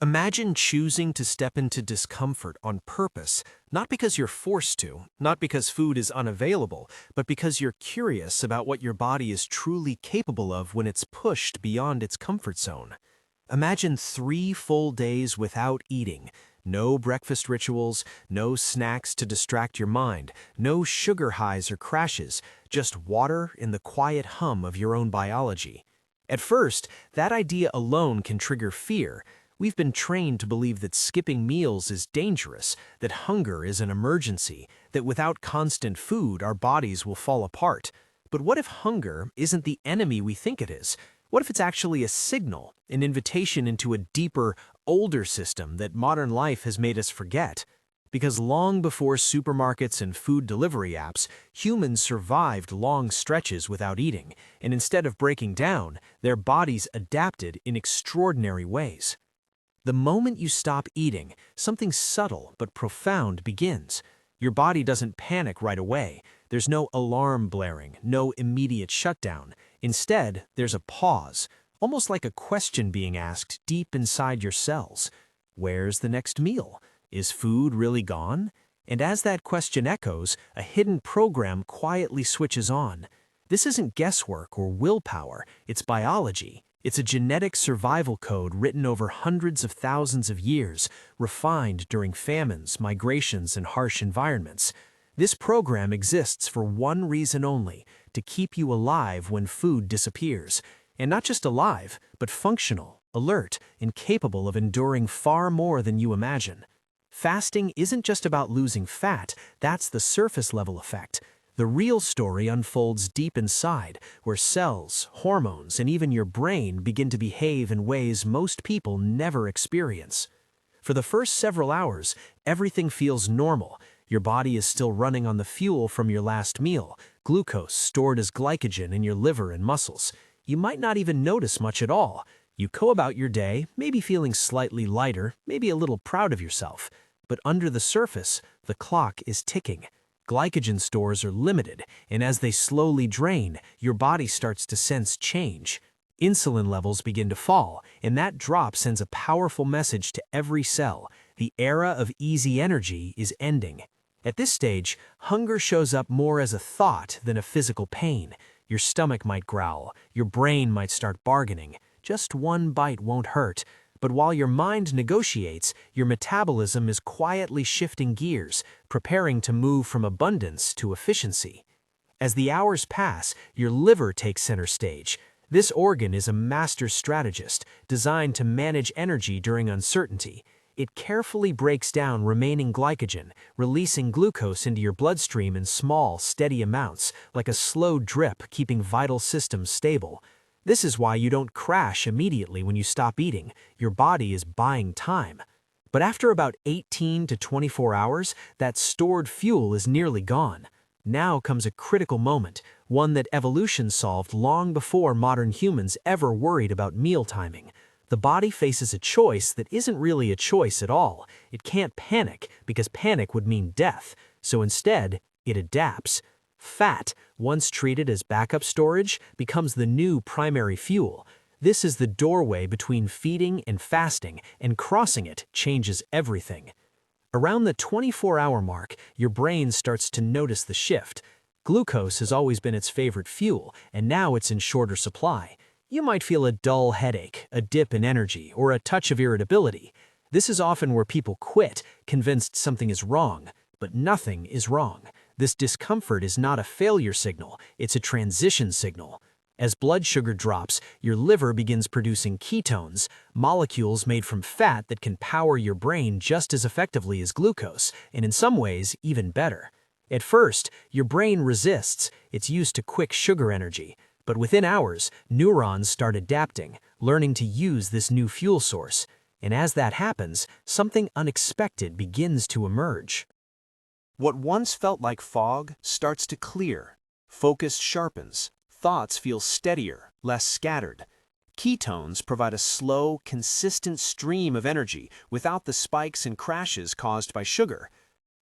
Imagine choosing to step into discomfort on purpose, not because you're forced to, not because food is unavailable, but because you're curious about what your body is truly capable of when it's pushed beyond its comfort zone. Imagine 3 full days without eating. No breakfast rituals, no snacks to distract your mind, no sugar highs or crashes, just water and the quiet hum of your own biology. At first, that idea alone can trigger fear. We've been trained to believe that skipping meals is dangerous, that hunger is an emergency, that without constant food our bodies will fall apart. But what if hunger isn't the enemy we think it is? What if it's actually a signal, an invitation into a deeper, older system that modern life has made us forget? Because long before supermarkets and food delivery apps, humans survived long stretches without eating, and instead of breaking down, their bodies adapted in extraordinary ways. The moment you stop eating, something subtle but profound begins. Your body doesn't panic right away. There's no alarm blaring, no immediate shutdown. Instead, there's a pause, almost like a question being asked deep inside your cells. Where's the next meal? Is food really gone? And as that question echoes, a hidden program quietly switches on. This isn't guesswork or willpower, it's biology. It's a genetic survival code written over hundreds of thousands of years, refined during famines, migrations, and harsh environments. This program exists for one reason only, to keep you alive when food disappears. And not just alive, but functional, alert, and capable of enduring far more than you imagine. Fasting isn't just about losing fat, that's the surface-level effect. The real story unfolds deep inside, where cells, hormones, and even your brain begin to behave in ways most people never experience. For the first several hours, everything feels normal. Your body is still running on the fuel from your last meal, glucose stored as glycogen in your liver and muscles. You might not even notice much at all. You go about your day, maybe feeling slightly lighter, maybe a little proud of yourself. But under the surface, the clock is ticking. Glycogen stores are limited, and as they slowly drain, your body starts to sense change. Insulin levels begin to fall, and that drop sends a powerful message to every cell. The era of easy energy is ending. At this stage, hunger shows up more as a thought than a physical pain. Your stomach might growl, your brain might start bargaining. Just one bite won't hurt. But while your mind negotiates, your metabolism is quietly shifting gears, preparing to move from abundance to efficiency. As the hours pass, your liver takes center stage. This organ is a master strategist, designed to manage energy during uncertainty. It carefully breaks down remaining glycogen, releasing glucose into your bloodstream in small, steady amounts, like a slow drip keeping vital systems stable. This is why you don't crash immediately when you stop eating. Your body is buying time. But after about 18 to 24 hours, that stored fuel is nearly gone. Now comes a critical moment, one that evolution solved long before modern humans ever worried about meal timing. The body faces a choice that isn't really a choice at all. It can't panic, because panic would mean death. So instead, it adapts. Fat, once treated as backup storage, becomes the new primary fuel. This is the doorway between feeding and fasting, and crossing it changes everything. Around the 24-hour mark, your brain starts to notice the shift. Glucose has always been its favorite fuel, and now it's in shorter supply. You might feel a dull headache, a dip in energy, or a touch of irritability. This is often where people quit, convinced something is wrong. But nothing is wrong. This discomfort is not a failure signal, it's a transition signal. As blood sugar drops, your liver begins producing ketones, molecules made from fat that can power your brain just as effectively as glucose, and in some ways, even better. At first, your brain resists, it's used to quick sugar energy. But within hours, neurons start adapting, learning to use this new fuel source. And as that happens, something unexpected begins to emerge. What once felt like fog starts to clear. Focus sharpens. Thoughts feel steadier, less scattered. Ketones provide a slow, consistent stream of energy without the spikes and crashes caused by sugar.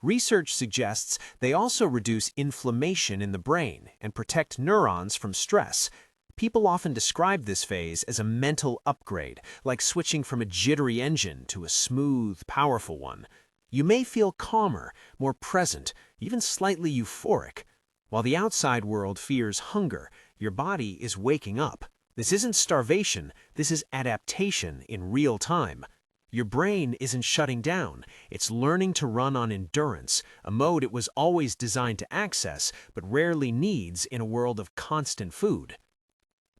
Research suggests they also reduce inflammation in the brain and protect neurons from stress. People often describe this phase as a mental upgrade, like switching from a jittery engine to a smooth, powerful one. You may feel calmer, more present, even slightly euphoric. While the outside world fears hunger, your body is waking up. This isn't starvation, this is adaptation in real time. Your brain isn't shutting down, it's learning to run on endurance, a mode it was always designed to access, but rarely needs in a world of constant food.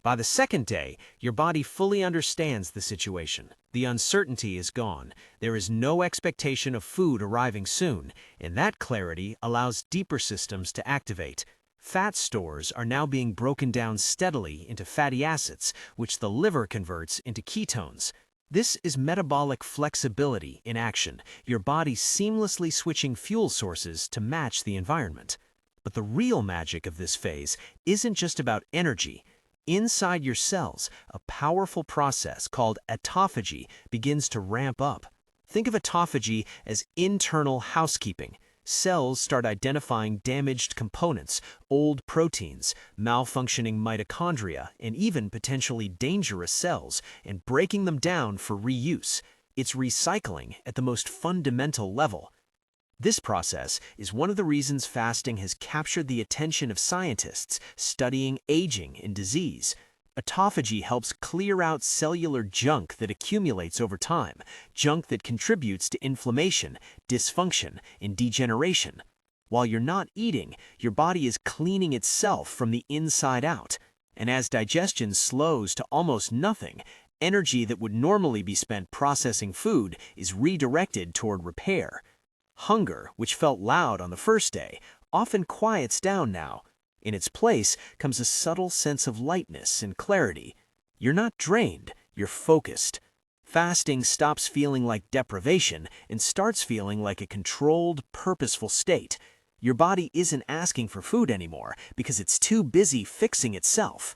By the second day, your body fully understands the situation. The uncertainty is gone. There is no expectation of food arriving soon, and that clarity allows deeper systems to activate. Fat stores are now being broken down steadily into fatty acids, which the liver converts into ketones. This is metabolic flexibility in action, your body seamlessly switching fuel sources to match the environment. But the real magic of this phase isn't just about energy. Inside your cells, a powerful process called autophagy begins to ramp up. Think of autophagy as internal housekeeping. Cells start identifying damaged components, old proteins, malfunctioning mitochondria, and even potentially dangerous cells, and breaking them down for reuse. It's recycling at the most fundamental level. This process is one of the reasons fasting has captured the attention of scientists studying aging and disease. Autophagy helps clear out cellular junk that accumulates over time, junk that contributes to inflammation, dysfunction, and degeneration. While you're not eating, your body is cleaning itself from the inside out. And as digestion slows to almost nothing, energy that would normally be spent processing food is redirected toward repair. Hunger, which felt loud on the first day, often quiets down now. In its place comes a subtle sense of lightness and clarity. You're not drained, you're focused. Fasting stops feeling like deprivation and starts feeling like a controlled, purposeful state. Your body isn't asking for food anymore because it's too busy fixing itself.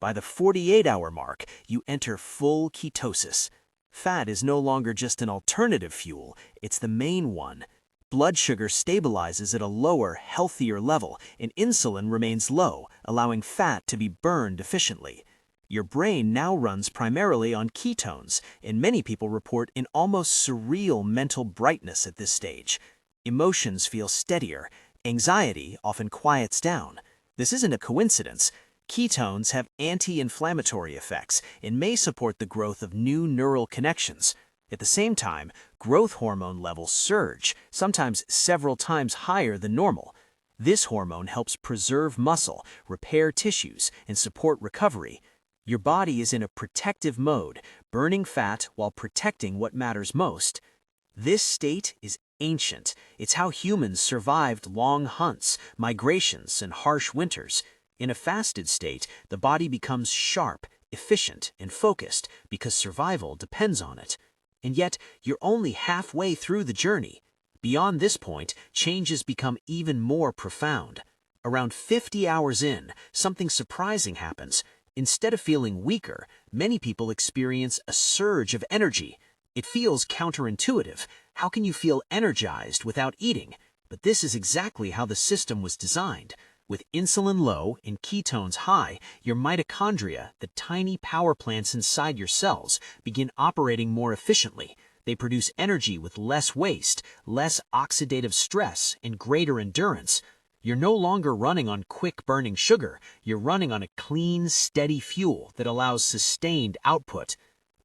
By the 48-hour mark, you enter full ketosis. Fat is no longer just an alternative fuel, it's the main one. Blood sugar stabilizes at a lower, healthier level, and insulin remains low, allowing fat to be burned efficiently. Your brain now runs primarily on ketones, and many people report an almost surreal mental brightness at this stage. Emotions feel steadier, anxiety often quiets down. This isn't a coincidence. Ketones have anti-inflammatory effects and may support the growth of new neural connections. At the same time, growth hormone levels surge, sometimes several times higher than normal. This hormone helps preserve muscle, repair tissues, and support recovery. Your body is in a protective mode, burning fat while protecting what matters most. This state is ancient. It's how humans survived long hunts, migrations, and harsh winters. In a fasted state, the body becomes sharp, efficient, and focused because survival depends on it. And yet, you're only halfway through the journey. Beyond this point, changes become even more profound. Around 50 hours in, something surprising happens. Instead of feeling weaker, many people experience a surge of energy. It feels counterintuitive. How can you feel energized without eating? But this is exactly how the system was designed. With insulin low and ketones high, your mitochondria, the tiny power plants inside your cells, begin operating more efficiently. They produce energy with less waste, less oxidative stress, and greater endurance. You're no longer running on quick-burning sugar. You're running on a clean, steady fuel that allows sustained output.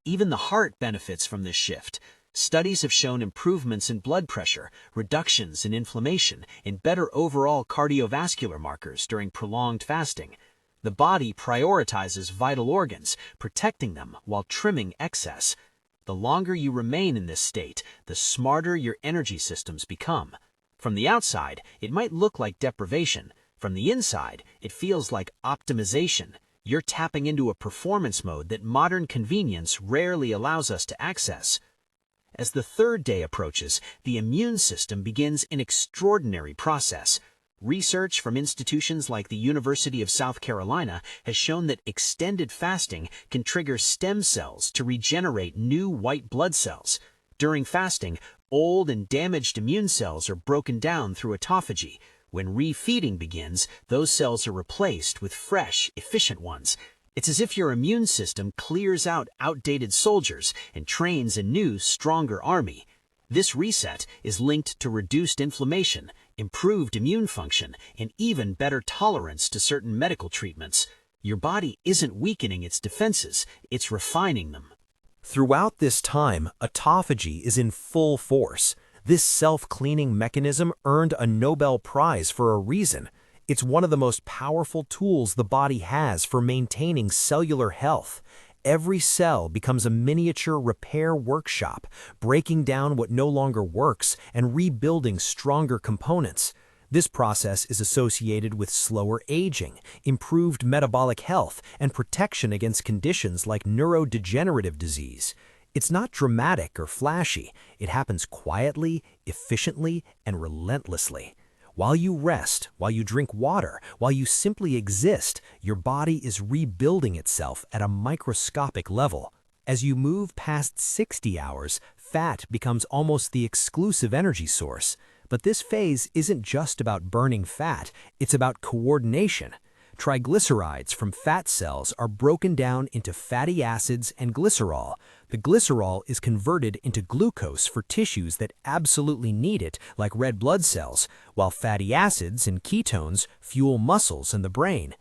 Even the heart benefits from this shift. Studies have shown improvements in blood pressure, reductions in inflammation, and better overall cardiovascular markers during prolonged fasting. The body prioritizes vital organs, protecting them while trimming excess. The longer you remain in this state, the smarter your energy systems become. From the outside, it might look like deprivation. From the inside, it feels like optimization. You're tapping into a performance mode that modern convenience rarely allows us to access. As the third day approaches, the immune system begins an extraordinary process. Research from institutions like the University of South Carolina has shown that extended fasting can trigger stem cells to regenerate new white blood cells. During fasting, old and damaged immune cells are broken down through autophagy. When refeeding begins, those cells are replaced with fresh, efficient ones. It's as if your immune system clears out outdated soldiers and trains a new, stronger army. This reset is linked to reduced inflammation, improved immune function, and even better tolerance to certain medical treatments. Your body isn't weakening its defenses, it's refining them. Throughout this time, autophagy is in full force. This self-cleaning mechanism earned a Nobel Prize for a reason. It's one of the most powerful tools the body has for maintaining cellular health. Every cell becomes a miniature repair workshop, breaking down what no longer works and rebuilding stronger components. This process is associated with slower aging, improved metabolic health, and protection against conditions like neurodegenerative disease. It's not dramatic or flashy. It happens quietly, efficiently, and relentlessly. While you rest, while you drink water, while you simply exist, your body is rebuilding itself at a microscopic level. As you move past 60 hours, fat becomes almost the exclusive energy source. But this phase isn't just about burning fat, it's about coordination. Triglycerides from fat cells are broken down into fatty acids and glycerol. The glycerol is converted into glucose for tissues that absolutely need it, like red blood cells, while fatty acids and ketones fuel muscles and the brain.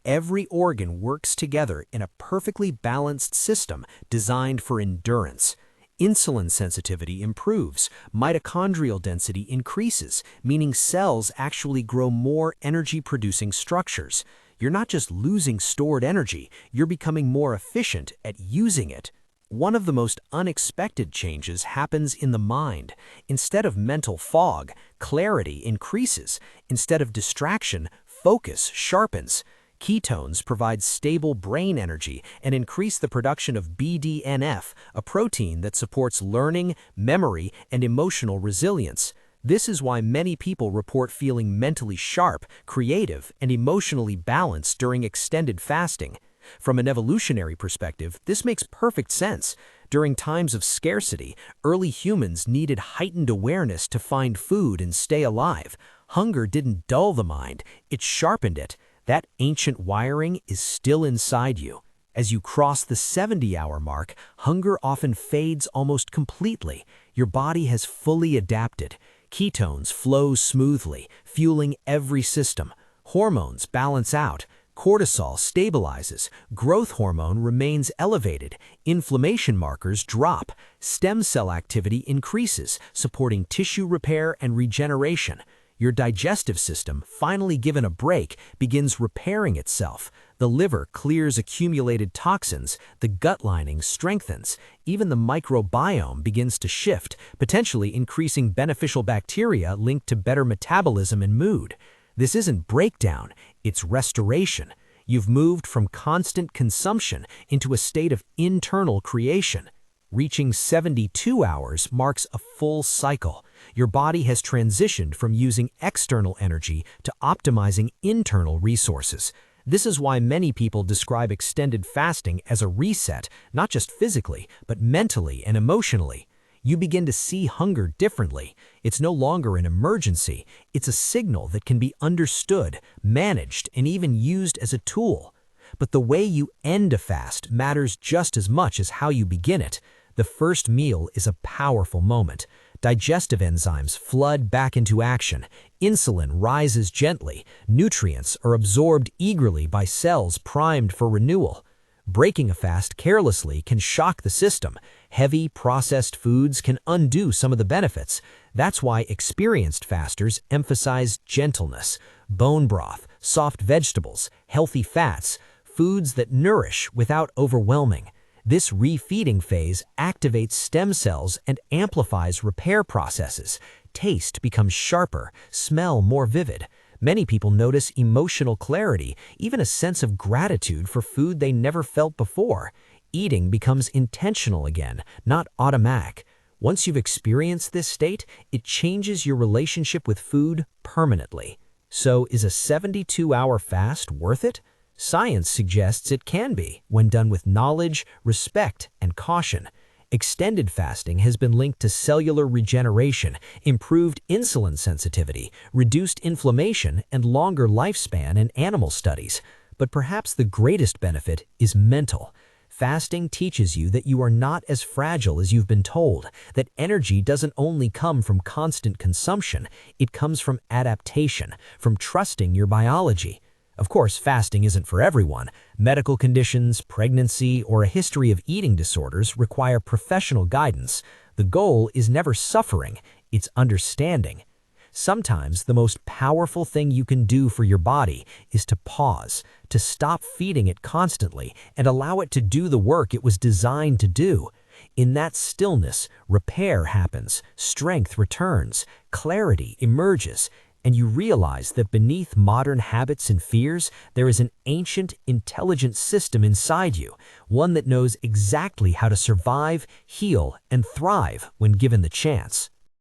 Every organ works together in a perfectly balanced system designed for endurance. Insulin sensitivity improves, mitochondrial density increases, meaning cells actually grow more energy-producing structures. You're not just losing stored energy, you're becoming more efficient at using it. One of the most unexpected changes happens in the mind. Instead of mental fog, clarity increases. Instead of distraction, focus sharpens. Ketones provide stable brain energy and increase the production of BDNF, a protein that supports learning, memory, and emotional resilience. This is why many people report feeling mentally sharp, creative, and emotionally balanced during extended fasting. From an evolutionary perspective, this makes perfect sense. During times of scarcity, early humans needed heightened awareness to find food and stay alive. Hunger didn't dull the mind, it sharpened it. That ancient wiring is still inside you. As you cross the 70-hour mark, hunger often fades almost completely. Your body has fully adapted. Ketones flow smoothly, fueling every system. Hormones balance out. Cortisol stabilizes. Growth hormone remains elevated. Inflammation markers drop. Stem cell activity increases, supporting tissue repair and regeneration. Your digestive system, finally given a break, begins repairing itself. The liver clears accumulated toxins, the gut lining strengthens. Even the microbiome begins to shift, potentially increasing beneficial bacteria linked to better metabolism and mood. This isn't breakdown, it's restoration. You've moved from constant consumption into a state of internal creation. Reaching 72 hours marks a full cycle. Your body has transitioned from using external energy to optimizing internal resources. This is why many people describe extended fasting as a reset, not just physically, but mentally and emotionally. You begin to see hunger differently. It's no longer an emergency. It's a signal that can be understood, managed, and even used as a tool. But the way you end a fast matters just as much as how you begin it. The first meal is a powerful moment. Digestive enzymes flood back into action. Insulin rises gently. Nutrients are absorbed eagerly by cells primed for renewal. Breaking a fast carelessly can shock the system. Heavy, processed foods can undo some of the benefits. That's why experienced fasters emphasize gentleness. Bone broth, soft vegetables, healthy fats, foods that nourish without overwhelming. This refeeding phase activates stem cells and amplifies repair processes. Taste becomes sharper, smell more vivid. Many people notice emotional clarity, even a sense of gratitude for food they never felt before. Eating becomes intentional again, not automatic. Once you've experienced this state, it changes your relationship with food permanently. So, is a 72-hour fast worth it? Science suggests it can be, when done with knowledge, respect, and caution. Extended fasting has been linked to cellular regeneration, improved insulin sensitivity, reduced inflammation, and longer lifespan in animal studies. But perhaps the greatest benefit is mental. Fasting teaches you that you are not as fragile as you've been told, that energy doesn't only come from constant consumption, it comes from adaptation, from trusting your biology. Of course, fasting isn't for everyone. Medical conditions, pregnancy, or a history of eating disorders require professional guidance. The goal is never suffering, it's understanding. Sometimes the most powerful thing you can do for your body is to pause, to stop feeding it constantly and allow it to do the work it was designed to do. In that stillness, repair happens, strength returns, clarity emerges, and you realize that beneath modern habits and fears, there is an ancient, intelligent system inside you, one that knows exactly how to survive, heal, and thrive when given the chance.